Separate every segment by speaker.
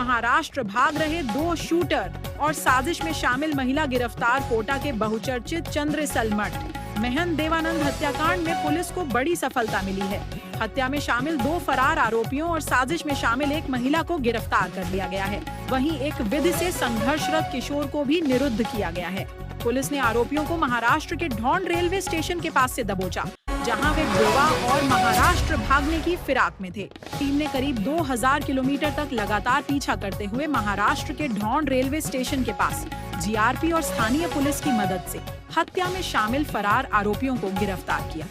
Speaker 1: महाराष्ट्र भाग रहे 2 शूटर और साजिश में शामिल महिला गिरफ्तार। कोटा के बहुचर्चित चंद्रसलमठ महंत देवानंद हत्याकांड में पुलिस को बड़ी सफलता मिली है। हत्या में शामिल 2 फरार आरोपियों और साजिश में शामिल एक महिला को गिरफ्तार कर लिया गया है। वहीं एक विधि से संघर्षरत किशोर को भी निरुद्ध किया गया है। पुलिस ने आरोपियों को महाराष्ट्र के ढौंड रेलवे स्टेशन के पास से दबोचा, जहां वे गोवा और महाराष्ट्र भागने की फिराक में थे। टीम ने करीब 2000 किलोमीटर तक लगातार पीछा करते हुए महाराष्ट्र के ढौंड रेलवे स्टेशन के पास जीआरपी और स्थानीय पुलिस की मदद से हत्या में शामिल फरार आरोपियों को गिरफ्तार किया।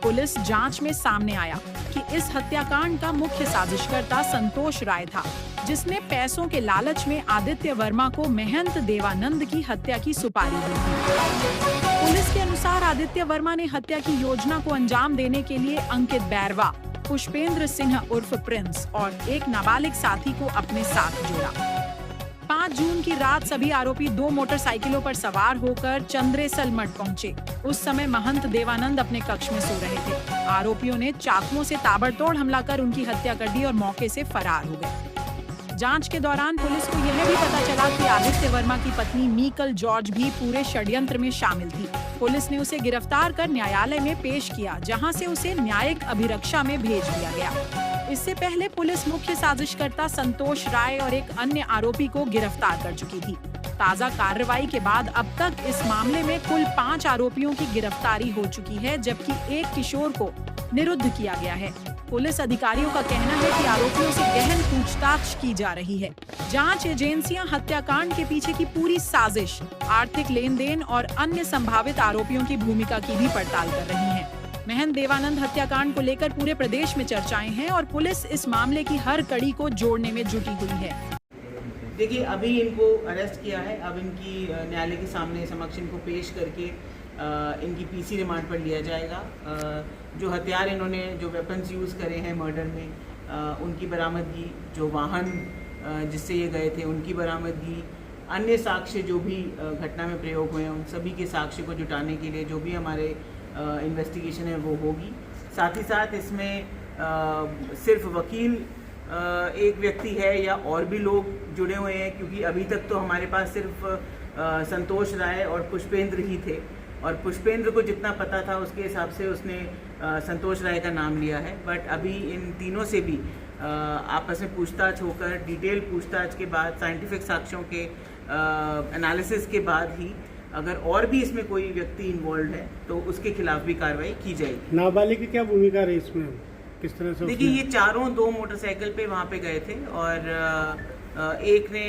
Speaker 1: पुलिस जांच में सामने आया कि इस हत्याकांड का मुख्य साजिशकर्ता संतोष राय था, जिसने पैसों के लालच में आदित्य वर्मा को महंत देवानंद की हत्या की सुपारी दी थी। पुलिस के अनुसार आदित्य वर्मा ने हत्या की योजना को अंजाम देने के लिए अंकित बैरवा, पुष्पेंद्र सिंह उर्फ प्रिंस और एक नाबालिग साथी को अपने साथ जोड़ा। 5 जून की रात सभी आरोपी 2 मोटरसाइकिलों पर सवार होकर चंद्रसलमठ पहुंचे। उस समय महंत देवानंद अपने कक्ष में सो रहे थे। आरोपियों ने चाकुओं से ताबड़तोड़ हमला कर उनकी हत्या कर दी और मौके से फरार हो गए। जांच के दौरान पुलिस को यह भी पता चला कि आदित्य वर्मा की पत्नी मीकल जॉर्ज भी पूरे षड्यंत्र में शामिल थी। पुलिस ने उसे गिरफ्तार कर न्यायालय में पेश किया, जहां से उसे न्यायिक अभिरक्षा में भेज दिया गया। इससे पहले पुलिस मुख्य साजिशकर्ता संतोष राय और एक अन्य आरोपी को गिरफ्तार कर चुकी थी। ताजा कार्रवाई के बाद अब तक इस मामले में कुल 5 आरोपियों की गिरफ्तारी हो चुकी है, जबकि एक किशोर को निरुद्ध किया गया है। पुलिस अधिकारियों का कहना है कि आरोपियों से गहन पूछताछ की जा रही है। जांच एजेंसियां हत्याकांड के पीछे की पूरी साजिश, आर्थिक लेन देन और अन्य संभावित आरोपियों की भूमिका की भी पड़ताल कर रही हैं। महंत देवानंद हत्याकांड को लेकर पूरे प्रदेश में चर्चाएं हैं और पुलिस इस मामले की हर कड़ी को जोड़ने में जुटी हुई है।
Speaker 2: देखिए, अभी इनको अरेस्ट किया है। अब इनकी न्यायालय के सामने समक्ष इनको पेश करके इनकी पीसी रिमांड पर लिया जाएगा। जो हथियार इन्होंने जो वेपन्स यूज़ करे हैं मर्डर में, उनकी बरामदगी, जो वाहन जिससे ये गए थे उनकी बरामदगी, अन्य साक्ष्य जो भी घटना में प्रयोग हुए हैं उन सभी के साक्ष्य को जुटाने के लिए जो भी हमारे इन्वेस्टिगेशन है वो होगी। साथ ही साथ इसमें सिर्फ वकील एक व्यक्ति है या और भी लोग जुड़े हुए हैं, क्योंकि अभी तक तो हमारे पास सिर्फ संतोष राय और पुष्पेंद्र ही थे और पुष्पेंद्र को जितना पता था उसके हिसाब से उसने संतोष राय का नाम लिया है। बट अभी इन तीनों से भी आपस में पूछताछ होकर, डिटेल पूछताछ के बाद, साइंटिफिक साक्ष्यों के एनालिसिस के बाद ही अगर और भी इसमें कोई व्यक्ति इन्वॉल्व है तो उसके खिलाफ भी कार्रवाई की जाएगी।
Speaker 3: नाबालिग की क्या भूमिका रही इसमें, किस तरह से?
Speaker 2: देखिए, ये चारों 2 मोटरसाइकिल पे वहाँ पे गए थे और एक ने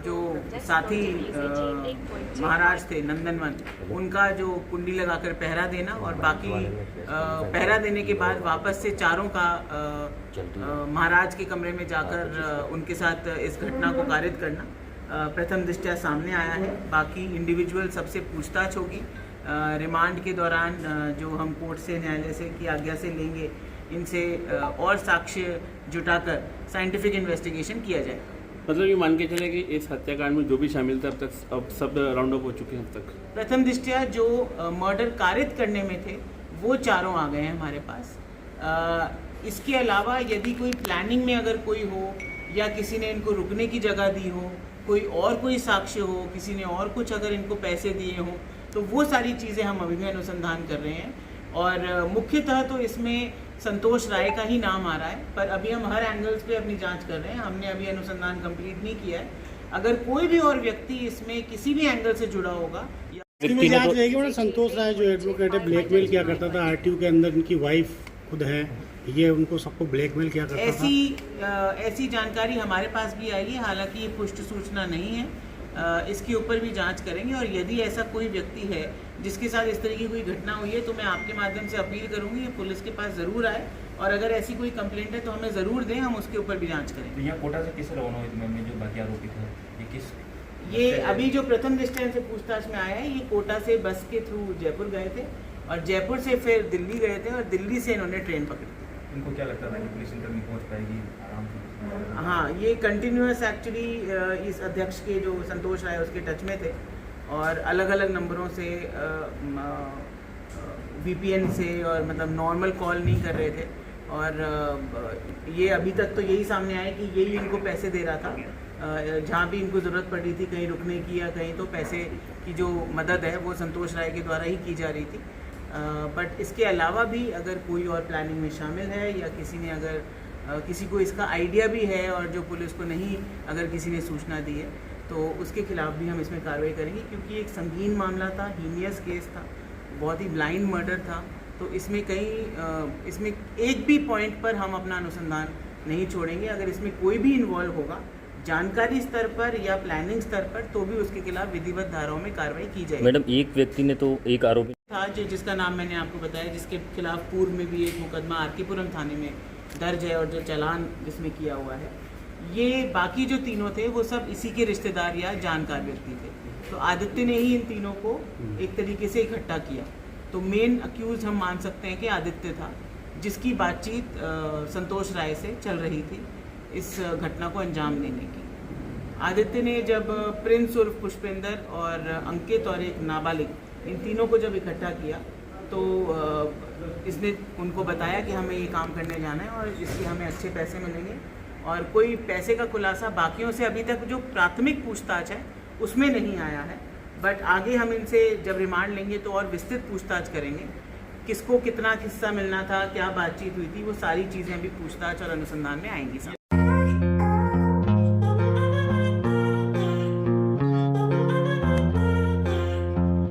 Speaker 2: जो साथी महाराज थे नंदनवन, उनका जो कुंडी लगाकर पहरा देना और बाकी पहरा देने के बाद वापस से चारों का महाराज के कमरे में जाकर उनके साथ इस घटना को कारित करना प्रथम दृष्टया सामने आया है। बाकी इंडिविजुअल सबसे पूछताछ होगी। रिमांड के दौरान जो हम कोर्ट से, न्यायालय से की आज्ञा से लेंगे, इनसे और साक्ष्य जुटाकर साइंटिफिक इन्वेस्टिगेशन किया जाए।
Speaker 4: मतलब ये मान के चले कि इस हत्याकांड में जो भी शामिल थे अब सब राउंड अप हो चुके हैं। अब तक
Speaker 2: प्रथम दृष्टया जो मर्डर कारित करने में थे वो चारों आ गए हैं हमारे पास। इसके अलावा यदि कोई प्लानिंग में अगर कोई हो या किसी ने इनको रुकने की जगह दी हो, कोई साक्ष्य हो, किसी ने और कुछ अगर इनको पैसे दिए हों, तो वो सारी चीज़ें हम अभी भी अनुसंधान कर रहे हैं। और मुख्यतः तो इसमें संतोष राय का ही नाम आ रहा है, पर अभी हम हर एंगल्स पे अपनी जांच कर रहे हैं। हमने अभी अनुसंधान कंप्लीट नहीं किया है। अगर कोई भी और व्यक्ति इसमें किसी भी एंगल से जुड़ा होगा
Speaker 3: या संतोष राय जो एडवोकेट है, ब्लैकमेल किया करता था आरटीयू के अंदर, इनकी वाइफ खुद है, ये उनको सबको ब्लैकमेल किया करता था।
Speaker 2: ऐसी जानकारी हमारे पास भी आई है, हालांकि ये पुष्ट सूचना नहीं है। इसके ऊपर भी जांच करेंगे और यदि ऐसा कोई व्यक्ति है जिसके साथ इस तरह की कोई घटना हुई है तो मैं आपके माध्यम से अपील करूंगी कि पुलिस के पास ज़रूर आए और अगर ऐसी कोई कंप्लेंट है तो हमें ज़रूर दें, हम उसके ऊपर भी जांच करेंगे।
Speaker 5: यहाँ कोटा से किस रवाना हुए में जो बाकी आरोपी थे,
Speaker 2: ये अभी जो प्रथम दृष्टया से पूछताछ में आया है, ये कोटा से बस के थ्रू जयपुर गए थे और जयपुर से फिर दिल्ली गए थे और दिल्ली से इन्होंने ट्रेन पकड़ी।
Speaker 5: इनको क्या लगता था कि पुलिस इंटर नहीं पहुँच पाएगी आराम से?
Speaker 2: हाँ, ये कंटिन्यूअस एक्चुअली इस अध्यक्ष के जो संतोष राय उसके टच में थे और अलग अलग नंबरों से VPN से और मतलब नॉर्मल कॉल नहीं कर रहे थे और ये अभी तक तो यही सामने आया कि यही इनको पैसे दे रहा था। जहाँ भी इनको ज़रूरत पड़ रही थी कहीं रुकने की या कहीं, तो पैसे की जो मदद है वो संतोष राय के द्वारा ही की जा रही थी। बट इसके अलावा भी अगर कोई और प्लानिंग में शामिल है या किसी ने अगर किसी को इसका आइडिया भी है और जो पुलिस को नहीं अगर किसी ने सूचना दी है तो उसके खिलाफ भी हम इसमें कार्रवाई करेंगे, क्योंकि एक संगीन मामला था, हीनियस केस था, बहुत ही ब्लाइंड मर्डर था। तो इसमें इसमें एक भी पॉइंट पर हम अपना अनुसंधान नहीं छोड़ेंगे। अगर इसमें कोई भी इन्वॉल्व होगा जानकारी स्तर पर या प्लानिंग स्तर पर, तो भी उसके खिलाफ विधिवत धाराओं में कार्रवाई की जाएगी।
Speaker 6: मैडम, एक व्यक्ति ने तो एक आरोपी
Speaker 2: था जिसका नाम मैंने आपको बताया, जिसके खिलाफ पूर्व में भी एक मुकदमा आरकेपुरम थाने में दर्ज है और जो चालान जिसमें किया हुआ है। ये बाकी जो तीनों थे वो सब इसी के रिश्तेदार या जानकार व्यक्ति थे। तो आदित्य ने ही इन तीनों को एक तरीके से इकट्ठा किया। तो मेन अक्यूज हम मान सकते हैं कि आदित्य था, जिसकी बातचीत संतोष राय से चल रही थी इस घटना को अंजाम देने की। आदित्य ने जब प्रिंस उर्फ पुष्पेंद्र और अंकित और एक नाबालिग, इन तीनों को जब इकट्ठा किया तो इसने उनको बताया कि हमें ये काम करने जाना है और इसके हमें अच्छे पैसे मिलेंगे। और कोई पैसे का खुलासा बाकियों से अभी तक जो प्राथमिक पूछताछ है उसमें नहीं आया है। बट आगे हम इनसे जब रिमांड लेंगे तो और विस्तृत पूछताछ करेंगे, किसको कितना हिस्सा मिलना था, क्या बातचीत हुई थी, वो सारी चीज़ें अभी पूछताछ और अनुसंधान में आएंगी।